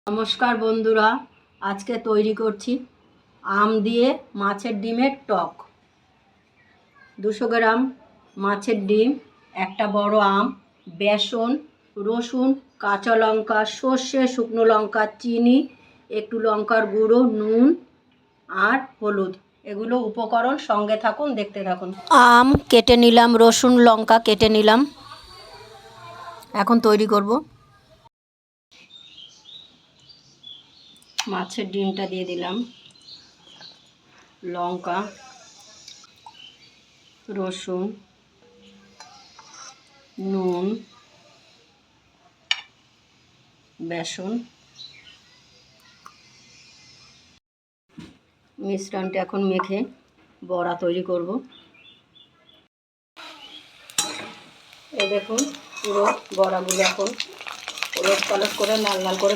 নমস্কার বন্ধুরা, আজকে তৈরি করছি আম দিয়ে মাছের ডিমের টক। 200 গ্রাম মাছের ডিম, একটা বড় আম, বেসন, রসুন, কাঁচা লঙ্কা, সর্ষে, শুকনো লঙ্কা, চিনি, একটু লঙ্কার গুঁড়ো, নুন আর হলুদ। এগুলো উপকরণ, সঙ্গে থাকুন, দেখতে থাকুন। আম কেটে নিলাম, রসুন লঙ্কা কেটে নিলাম। এখন তৈরি করব। মাছের ডিমটা দিয়ে দিলাম, লঙ্কা, রসুন, নুন, বেসন, মিশ্রণটা এখন মেখে বড়া তৈরি করব। এই দেখুন, পুরো বড়াগুলো এখন ওলট পালট করে লাল লাল করে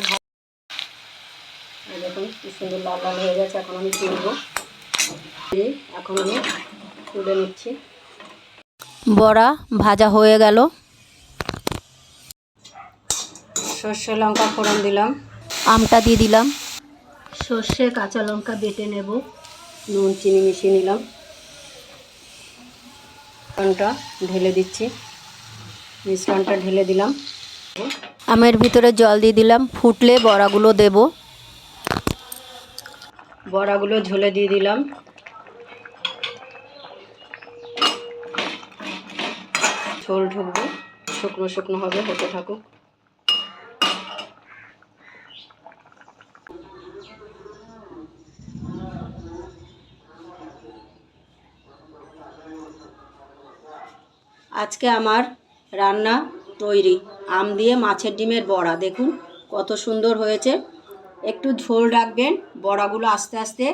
দেখুন কি সুন্দর লাল লাল হয়ে গেছে। এখন আমি তুলব, এখন আমি তুলে নিচ্ছি। বড়া ভাজা হয়ে গেল। সর্ষে লঙ্কা ফোড়ন দিলাম, আমটা দিয়ে দিলাম, সর্ষে কাঁচা লঙ্কা বেটে নেব, নুন চিনি মিশিয়ে নিলাম, মিশ্রণটা ঢেলে দিচ্ছি। মিশ্রণটা ঢেলে দিলাম, আমের ভিতরে জল দিয়ে দিলাম, ফুটলে বড়াগুলো দেব। বড়াগুলো ঝোলে দিয়ে দিলাম, ঝোল ঢুকবে, শুকনো শুকনো হবে, হতে থাকুক। আজকে আমার রান্না তৈরি, আম দিয়ে মাছের ডিমের বড়া। দেখুন কত সুন্দর হয়েছে। একটু ঝোল রাখবেন, বড়াগুলো আস্তে আস্তে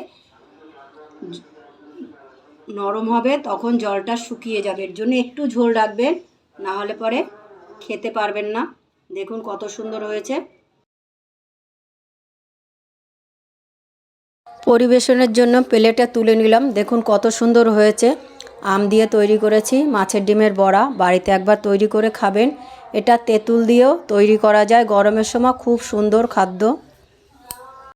নরম হবে, তখন জলটা শুকিয়ে যাবে। এর জন্য একটু ঝোল রাখবেন, না হলে পরে খেতে পারবেন না। দেখুন কত সুন্দর হয়েছে। পরিবেশনের জন্য প্লেটে তুলে নিলাম। দেখুন কত সুন্দর হয়েছে। আম দিয়ে তৈরি করেছি মাছের ডিমের বড়া। বাড়িতে একবার তৈরি করে খাবেন। এটা তেঁতুল দিয়েও তৈরি করা যায়, গরমের সময় খুব সুন্দর খাদ্য।